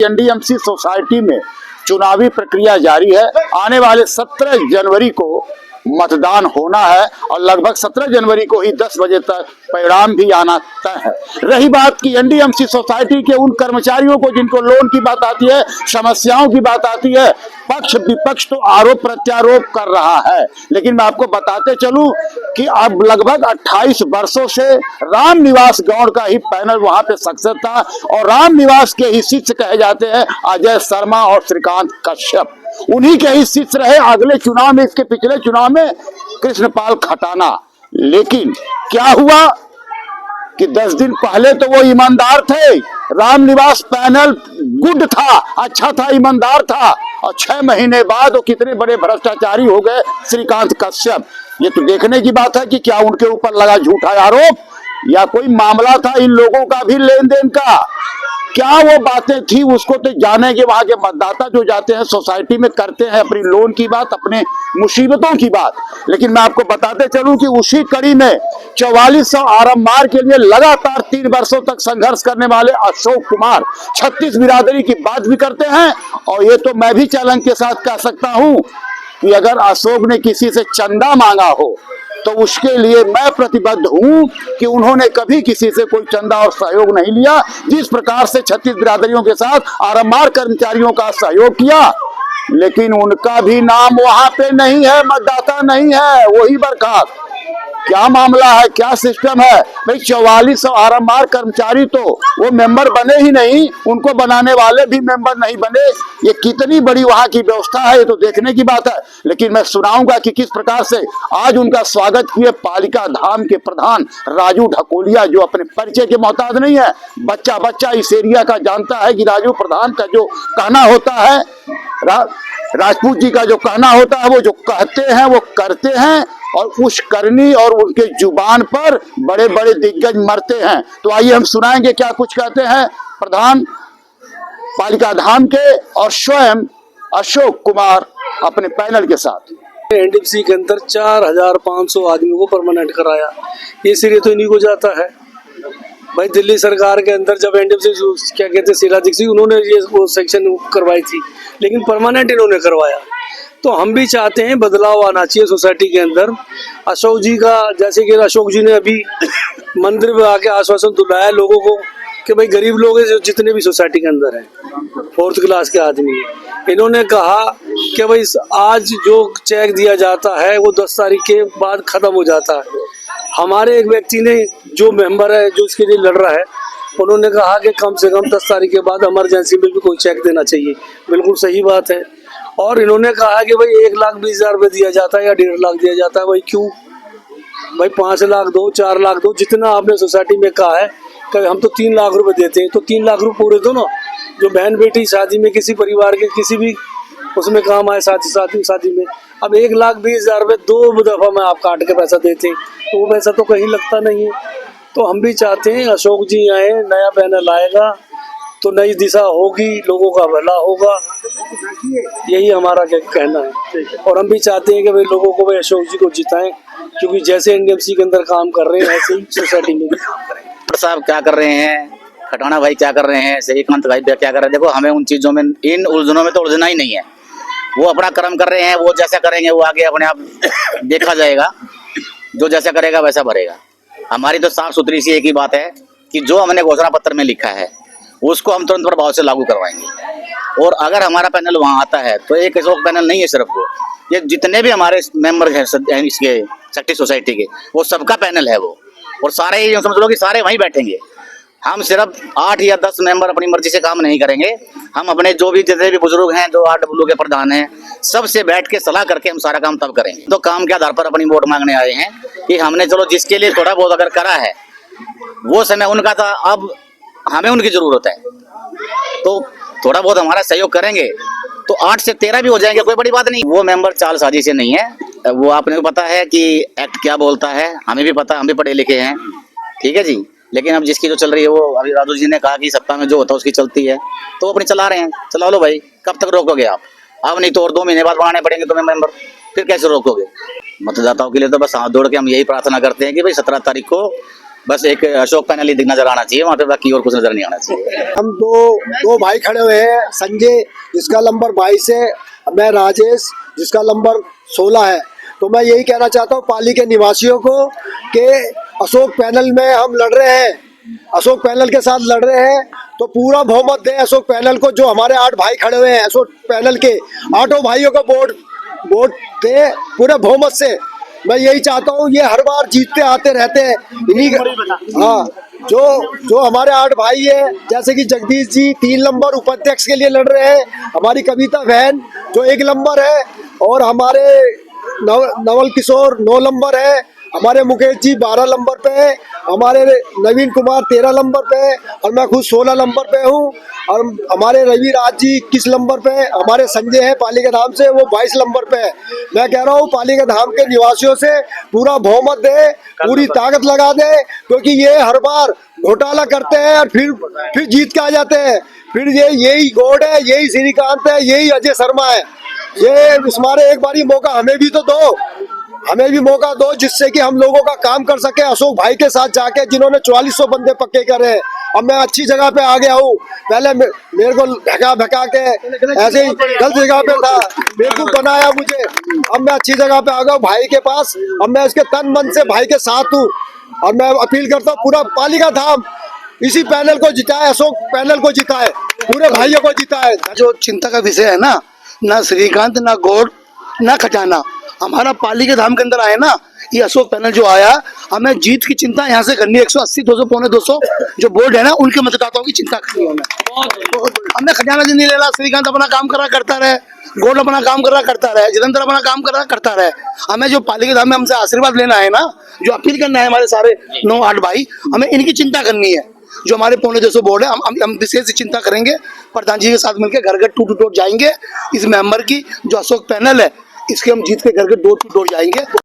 NDMC society में चुनावी प्रक्रिया जारी है। आने वाले 17 जनवरी को मतदान होना है और लगभग 17 जनवरी को ही 10 बजे तक परिणाम भी आना तय है। रही बात की एनडीएमसी सोसाइटी के उन कर्मचारियों को जिनको लोन की बात आती है, समस्याओं की बात आती है, पक्ष विपक्ष तो आरोप प्रत्यारोप कर रहा है, लेकिन मैं आपको बताते चलूं कि अब लगभग 28 वर्षों से राम निवास गौड़ का ही पैनल वहां पे सक्सेस था और राम निवास के ही शिष्य कहे जाते हैं अजय शर्मा और श्रीकांत कश्यप, उन्हीं के ही शिष्य रहे अगले चुनाव में, इसके पिछले चुनाव में कृष्णपाल खटाना। लेकिन क्या हुआ कि 10 दिन पहले तो वो ईमानदार थे, राम निवास पैनल गुड था, अच्छा था, ईमानदार था, और 6 महीने बाद वो कितने बड़े भ्रष्टाचारी हो गए श्रीकांत कश्यप। ये तो देखने की बात है कि क्या उनके ऊपर लगा झूठा आरोप या कोई मामला था इन लोगों का भी लेन देन का, क्या वो बातें थी उसको तो जानेंगे। वहां के मतदाता जो जाते हैं सोसाइटी में करते हैं अपनी लोन की बात, अपने मुसीबतों की बात। लेकिन मैं आपको बताते चलूं कि उसी कड़ी में 4400 आरएमआर के लिए लगातार 3 वर्षों तक संघर्ष करने वाले अशोक कुमार 36 बिरादरी की बात भी करते हैं। और ये तो मैं भी चैलेंज के साथ कह सकता हूं कि अगर अशोक ने किसी से चंदा मांगा हो तो उसके लिए मैं प्रतिबद्ध हूं कि उन्होंने कभी किसी से कोई चंदा और सहयोग नहीं लिया। जिस प्रकार से 36 बिरादरियों के साथ आरएमआर कर्मचारियों का सहयोग किया, लेकिन उनका भी नाम वहां पे नहीं है, मतदाता नहीं है, वही बर्खास्त। क्या मामला है, क्या सिस्टम है भाई? 4400 आरएमआर कर्मचारी तो वो मेंबर बने ही नहीं, उनको बनाने वाले भी मेंबर नहीं बने। ये कितनी बड़ी वहां की व्यवस्था है, ये तो देखने की बात है। लेकिन मैं सुनाऊंगा कि किस प्रकार से आज उनका स्वागत किए पालिका धाम के प्रधान राजू ढकोलिया, जो अपने परिचय के मोहताज नहीं है। बच्चा बच्चा इस एरिया का जानता है कि राजू प्रधान का जो कहना होता है, राजपूत जी का जो कहना होता है, वो जो कहते हैं वो करते हैं, और उस करनी और उनके जुबान पर बड़े बड़े दिग्गज मरते हैं। तो आइए हम सुनाएंगे क्या कुछ कहते हैं प्रधान पालिका धाम के और स्वयं अशोक कुमार अपने पैनल के साथ। एनडीएमसी के अंदर 4500 आदमियों को परमानेंट कराया, ये श्रेय तो इन्हीं को जाता है भाई। दिल्ली सरकार के अंदर जब एनडीएमसी क्या कहते हैं शीलादीक्षित जी, उन्होंने ये वो सेक्शन करवाई थी, लेकिन परमानेंट इन्होंने करवाया। तो हम भी चाहते हैं बदलाव आना चाहिए सोसाइटी के अंदर। अशोक जी का, जैसे कि अशोक जी ने अभी मंदिर में आके आश्वासन दिलाया लोगों को कि भाई गरीब लोग हैं जो जितने भी सोसाइटी के अंदर हैं, 4th क्लास के आदमी, इन्होंने कहा कि भाई आज जो चेक दिया जाता है वो 10 तारीख के बाद खत्म हो जाता है। हमारे एक व्यक्ति ने, जो मेंबर है जो इसके लिए लड़ रहा है, उन्होंने कहा कि कम से कम 10 तारीख के बाद इमरजेंसी में भी कोई चेक देना चाहिए। बिल्कुल सही बात है। और इन्होंने कहा कि भाई 1,20,000 रुपये दिया जाता है या 1.5 लाख दिया जाता है। भाई क्यों भाई 5 लाख दो, 4 लाख दो, जितना आपने सोसाइटी में कहा है कि हम तो 3 लाख रुपए देते हैं, तो 3 लाख रुपए पूरे दो ना। जो बहन बेटी शादी में, किसी परिवार के किसी भी उसमें काम आए, शादी में, अब 1,20,000 रुपये 2 दफा में आप काट के पैसा देते हैं, तो वो पैसा तो कहीं लगता नहीं है। तो हम भी चाहते हैं अशोक जी आए, नया पैनल आएगा तो नई दिशा होगी, लोगों का भला होगा, यही हमारा कहना है। और हम भी चाहते हैं कि भाई लोगों को भाई अशोक जी को जिताएं, क्योंकि जैसे एनडीएमसी के अंदर काम कर रहे हैं ऐसे ही सोसाइटी में भी काम करें। साहब क्या कर रहे हैं, खटाना भाई क्या कर रहे हैं, श्रीकांत भाई क्या कर रहे हैं, देखो हमें उन चीजों में, इन उलझनों में तो उलझना ही नहीं है। वो अपना कर्म कर रहे हैं, वो जैसा करेंगे वो आगे अपने आप देखा जाएगा, जो जैसा करेगा वैसा भरेगा। हमारी तो साफ सुथरी सी एक ही बात है कि जो हमने घोषणा पत्र में लिखा है उसको हम तुरंत प्रभाव से लागू करवाएंगे। और अगर हमारा पैनल वहां आता है तो एक अशोक पैनल नहीं है सिर्फ वो, ये जितने भी हमारे मेंबर हैं इसके शक्ति सोसाइटी के, वो सबका पैनल है वो। और सारे ही समझ लो कि सारे वहीं बैठेंगे। हम सिर्फ 8 या 10 मेंबर अपनी मर्जी से काम नहीं करेंगे। हम अपने जो भी जितने भी बुजुर्ग हैं, जो RW के प्रधान हैं, सबसे बैठ के सलाह करके हम सारा काम तब करेंगे। तो काम के आधार पर अपनी वोट मांगने आए हैं कि हमने चलो जिसके लिए थोड़ा बहुत अगर करा है, वो समय उनका था, अब हमें उनकी जरूरत है, तो थोड़ा बहुत हमारा सहयोग करेंगे तो 8 से 13 भी हो जाएंगे, कोई बड़ी बात नहीं। वो मेंबर चालसाजी से नहीं है, वो आपने को पता है कि एक्ट क्या बोलता है, हमें भी पता, हम भी पढ़े लिखे हैं, ठीक है जी। लेकिन अब जिसकी जो चल रही है, वो अभी राजू जी ने कहा कि सत्ता में जो होता है उसकी चलती है, तो वो अपनी चला रहे हैं, चला लो भाई। कब तक रोकोगे आप? अब नहीं तो और 2 महीने बाद बनाने पड़ेंगे तुम्हें मेंबर, फिर कैसे रोकोगे? मतदाताओं के लिए तो बस हाथ जोड़ के हम यही प्रार्थना करते हैं कि भाई 17 तारीख को बस एक अशोक पैनल ही नजर आना चाहिए वहाँ पे, बाकी और कुछ नजर नहीं आना चाहिए। हम दो भाई खड़े हुए हैं, संजय जिसका नंबर 22 है, मैं राजेश जिसका नंबर 16 है। तो मैं यही कहना चाहता हूँ पाली के निवासियों को कि अशोक पैनल में हम लड़ रहे हैं, अशोक पैनल के साथ लड़ रहे हैं, तो पूरा बहुमत दें अशोक पैनल को। जो हमारे 8 भाई खड़े हुए हैं अशोक पैनल के, 8 भाइयों को वोट दें पूरे बहुमत से। मैं यही चाहता हूँ, ये हर बार जीतते आते रहते हैं इन्हीं। हाँ, जो हमारे 8 भाई है, जैसे कि जगदीश जी 3 नंबर उपाध्यक्ष के लिए लड़ रहे हैं, हमारी कविता बहन जो 1 नंबर है, और हमारे नवल किशोर 9 नंबर है, हमारे मुकेश जी 12 नंबर पे है, हमारे नवीन कुमार 13 नंबर पे है, और मैं खुद 16 नंबर पे हूँ, और हमारे रवि राज जी 21 नंबर पे है, हमारे संजय है पाली के धाम से, वो 22 नंबर पे है। मैं कह रहा हूँ पाली के धाम के निवासियों से पूरा बहुमत दे, पूरी ताकत लगा दे, क्योंकि ये हर बार घोटाला करते हैं और फिर जीत के आ जाते हैं। फिर यही गॉड है, यही श्रीकांत है, यही अजय शर्मा है। ये इस बारे एक बारी मौका हमें भी तो दो, हमें भी मौका दो, जिससे कि हम लोगों का काम कर सके। अशोक भाई के साथ जाके जिन्होंने 4400 बंदे पक्के करे, अब मैं अच्छी जगह पे आ गया हूँ। पहले मेरे को भगा के ऐसे ही गलत जगह पे था, बेवकूफ बनाया मुझे। अब मैं अच्छी जगह पे आ गया हूँ भाई के पास, अब मैं इसके तन मन से भाई के साथ हूँ। और मैं अपील करता हूँ पूरा पाली का धाम इसी पैनल को जिताए, अशोक पैनल को जिताए, पूरे भाइयों को जिताए। जो चिंता का विषय है ना श्रीकांत, ना गौड़, ना खजाना, हमारा पाली के धाम के अंदर आए ना, ये अशोक पैनल जो आया, हमें जीत की चिंता यहाँ से करनी है। 180, 200, पौने 200 जो बोर्ड है ना, उनके मतदाताओं की चिंता करनी है हमें खजाना जी नहीं लेना। श्रीकांत अपना काम कर रहा करता रहे, गौड़ अपना काम कर रहा करता रहे, जितेंद्र अपना काम कर रहा करता रहे। हमें जो पाली के धाम में हमसे आशीर्वाद लेना है ना, जो अपील करना है हमारे सारे 9-8 भाई, हमें इनकी चिंता करनी है। जो हमारे पौने 200 बोर्ड है, हम विशेष चिंता करेंगे, प्रधान जी के साथ मिलकर घर घर टू टू जाएंगे। इस मेंबर की जो अशोक पैनल है, इसके हम जीत के घर के डोर टू डोर जाएंगे।